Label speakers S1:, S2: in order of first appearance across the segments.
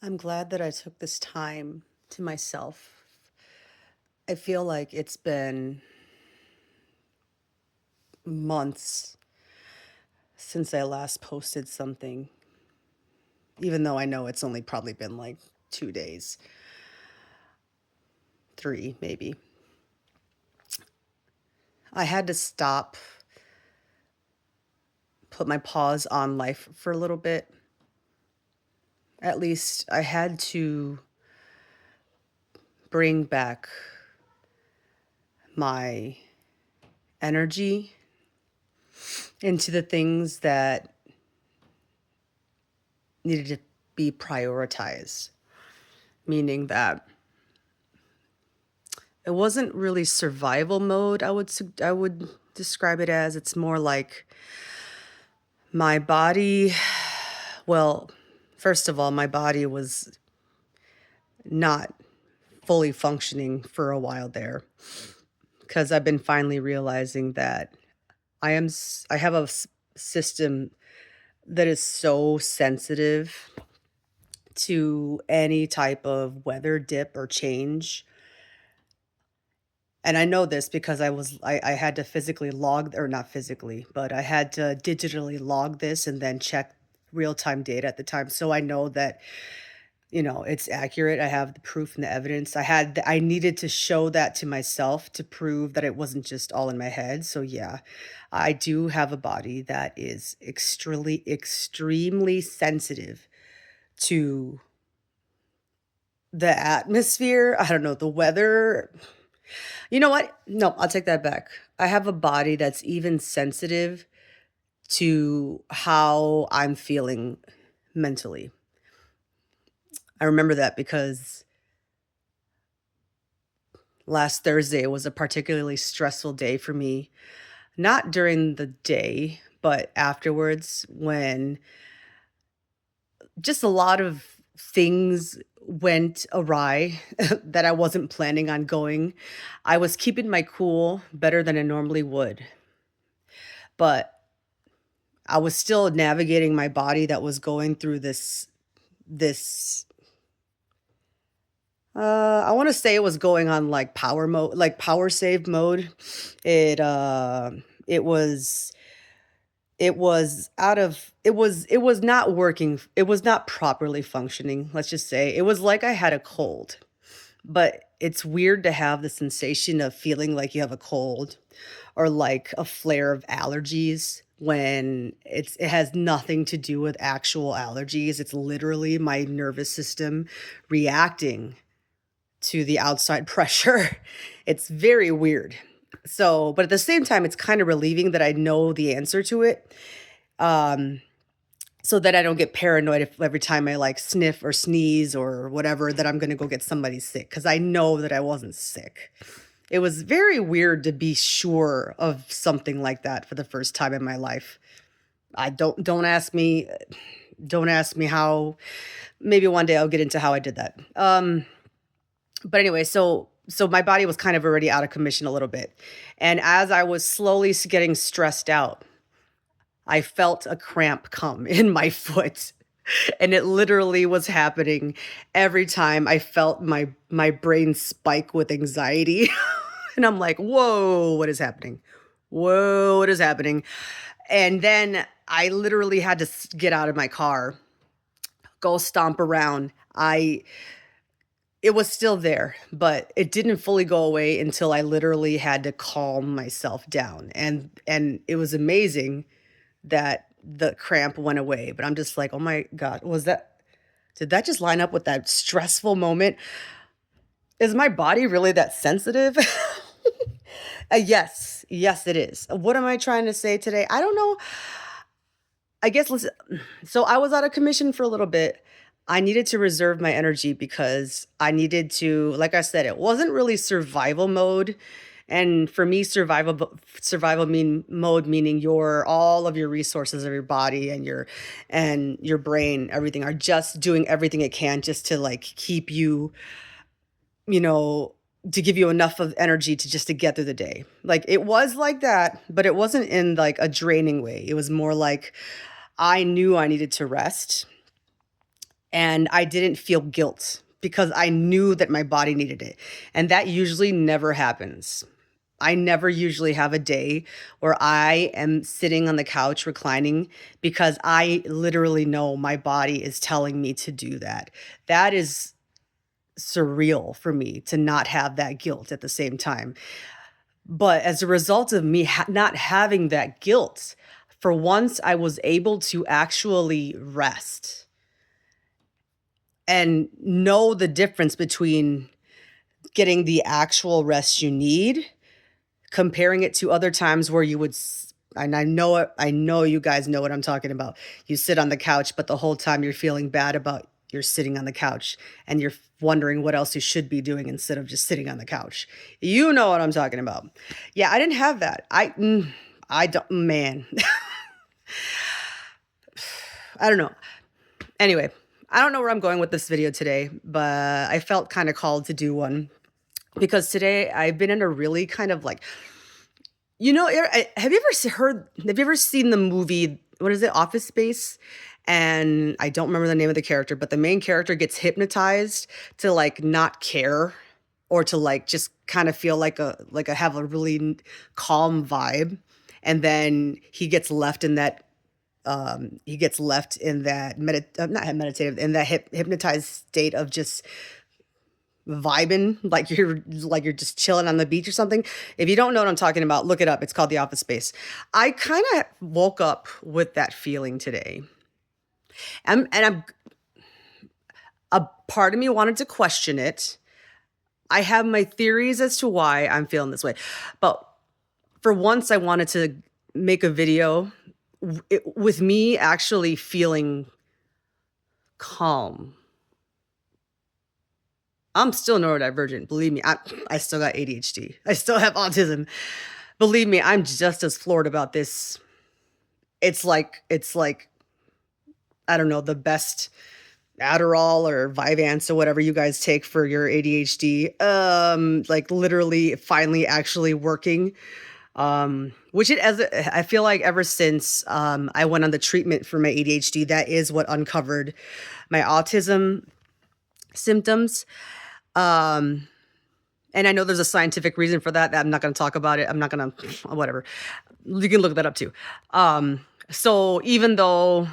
S1: I'm glad that I took this time to myself. I feel like it's been months since I last posted something, even though I know it's only probably been like 2 days, three maybe. I had to stop, put my pause on life for a little bit. At least I had to bring back my energy into the things that needed to be prioritized, meaning that it wasn't really survival mode, I would describe it as. It's more like my body well, first of all, my body was not fully functioning for a while there because 'cause I've been finally realizing that I have a system that is so sensitive to any type of weather dip or change. And I know this because I had to physically log, or not physically, but I had to digitally log this and then check real-time data at the time, so I know that, it's accurate. I have the proof and the evidence. I needed to show that to myself to prove that it wasn't just all in my head, so yeah, I do have a body that is extremely sensitive to the atmosphere, I don't know, the weather. You know what? No, I'll take that back. I have a body that's even sensitive to how I'm feeling mentally. I remember that because last Thursday was a particularly stressful day for me, not during the day, but afterwards when just a lot of things went awry that I wasn't planning on going. I was keeping my cool better than I normally would, but I was still navigating my body that was going through this I wanna say it was going on, like, power mode, like, power save mode. It, it was it was not working, it was not properly functioning, let's just say. It was like I had a cold, but it's weird to have the sensation of feeling like you have a cold or like a flare of allergies when it has nothing to do with actual allergies. It's literally my nervous system reacting to the outside pressure. It's very weird. So, but at the same time, it's kind of relieving that I know the answer to it. Um, so that I don't get paranoid if every time I like sniff or sneeze or whatever, that I'm gonna go get somebody sick because I know that I wasn't sick. It was very weird to be sure of something like that for the first time in my life. I don't ask me how. Maybe one day I'll get into how I did that. But anyway, so my body was kind of already out of commission a little bit. And as I was slowly getting stressed out, I felt a cramp come in my foot. And it literally was happening every time I felt my brain spike with anxiety. And I'm like, "Whoa, what is happening? Whoa, what is happening?" And then I literally had to get out of my car, go stomp around. I It was still there, but it didn't fully go away until I literally had to calm myself down. And it was amazing that the cramp went away, but I'm just like, "Oh my god, did that just line up with that stressful moment? Is my body really that sensitive?" Yes. Yes, it is. What am I trying to say today? I don't know. I guess let's so I was out of commission for a little bit. I needed to reserve my energy because I needed to, like I said, it wasn't really survival mode. And for me, survival mode meaning your all of your resources of your body and your brain, everything are just doing everything it can just to like keep you, you know, to give you enough of energy to just to get through the day. Like it was like that, but it wasn't in like a draining way. It was more like I knew I needed to rest and I didn't feel guilt because I knew that my body needed it. And that usually never happens. I never usually have a day where I am sitting on the couch reclining because I literally know my body is telling me to do that. That is surreal for me to not have that guilt at the same time. But as a result of me not having that guilt, for once I was able to actually rest and know the difference between getting the actual rest you need, comparing it to other times where you would and I know it, I know you guys know what I'm talking about. You sit on the couch, but the whole time you're feeling bad about you're sitting on the couch and you're wondering what else you should be doing instead of just sitting on the couch. You know what I'm talking about. Yeah, I didn't have that. I don't, man. I don't know. Anyway, I don't know where I'm going with this video today, but I felt kind of called to do one because today I've been in a really kind of like, have you ever have you ever seen the movie, what is it, Office Space? And I don't remember the name of the character, but the main character gets hypnotized to like not care or to like just kind of feel like a have a really calm vibe. And then he gets left in that not meditative, in that hypnotized state of just vibing, like you're just chilling on the beach or something. If you don't know what I'm talking about, look it up. It's called The Office Space. I kind of woke up with that feeling today. And a part of me wanted to question it. I have my theories as to why I'm feeling this way. But for once I wanted to make a video with me actually feeling calm. I'm still neurodivergent. Believe me, I still got ADHD. I still have autism. Believe me, I'm just as floored about this. It's like I don't know, the best Adderall or Vyvanse or whatever you guys take for your ADHD. Like literally finally actually working. Which I feel like ever since I went on the treatment for my ADHD, that is what uncovered my autism symptoms. Um, and I know there's a scientific reason for that. I'm not going to talk about it. I'm not going to, whatever. You can look that up too. So even though,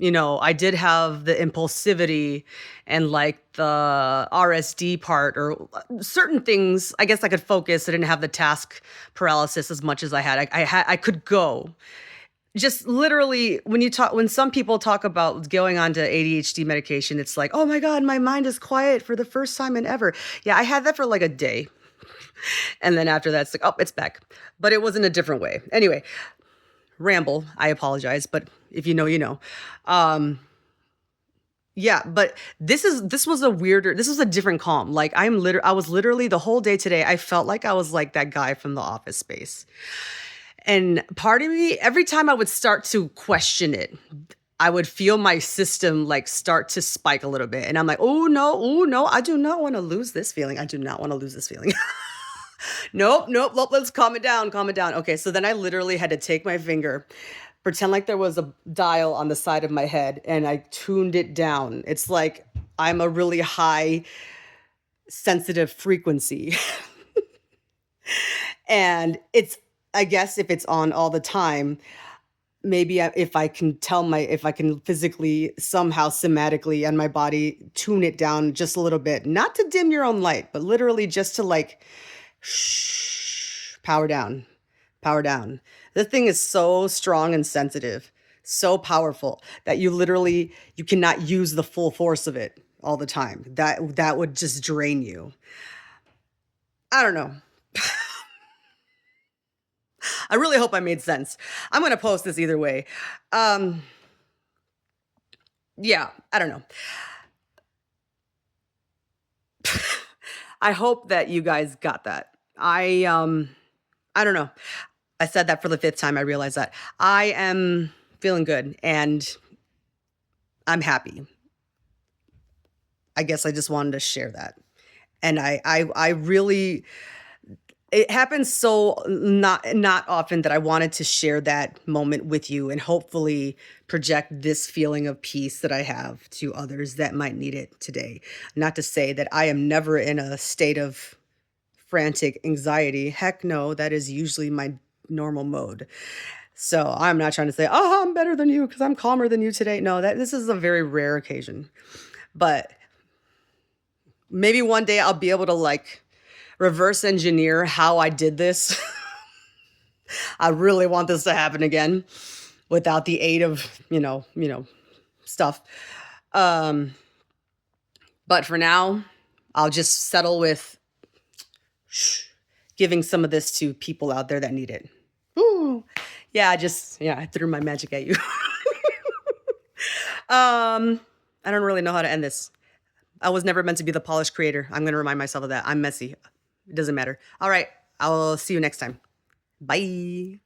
S1: I did have the impulsivity and like the RSD part or certain things, I guess I could focus. I didn't have the task paralysis as much as I had. I could go. Just literally when some people talk about going on to ADHD medication, it's like, oh my God, my mind is quiet for the first time in ever. Yeah, I had that for like a day. And then after that, it's like, oh, it's back. But it was in a different way. Anyway, ramble. I apologize, but if you know, you know. Yeah, but this was a different calm. Like I was literally the whole day today, I felt like I was like that guy from The Office Space. And part of me, every time I would start to question it, I would feel my system like start to spike a little bit. And I'm like, oh no, I do not want to lose this feeling. I do not want to lose this feeling. Nope, let's calm it down, calm it down. Okay, so then I literally had to take my finger, pretend like there was a dial on the side of my head, and I tuned it down. It's like I'm a really high sensitive frequency. And I guess if it's on all the time, maybe if I can if I can physically somehow somatically and my body tune it down just a little bit, not to dim your own light, but literally just to like, shh, power down, power down. This thing is so strong and sensitive, so powerful that you cannot use the full force of it all the time. That would just drain you. I don't know. I really hope I made sense. I'm going to post this either way. Um, yeah, I don't know. I hope that you guys got that. I don't know. I said that for the fifth time. I realize that I am feeling good and I'm happy. I guess I just wanted to share that. And I really, it happens so not often that I wanted to share that moment with you and hopefully project this feeling of peace that I have to others that might need it today. Not to say that I am never in a state of frantic anxiety. Heck no, that is usually my normal mode. So I'm not trying to say, "Oh, I'm better than you because I'm calmer than you today." No, that this is a very rare occasion. But maybe one day I'll be able to like reverse engineer how I did this. I really want this to happen again without the aid of, stuff. Um, but for now, I'll just settle with giving some of this to people out there that need it. Ooh. Yeah, I threw my magic at you. I don't really know how to end this. I was never meant to be the polished creator. I'm going to remind myself of that. I'm messy. It doesn't matter. All right. I'll see you next time. Bye.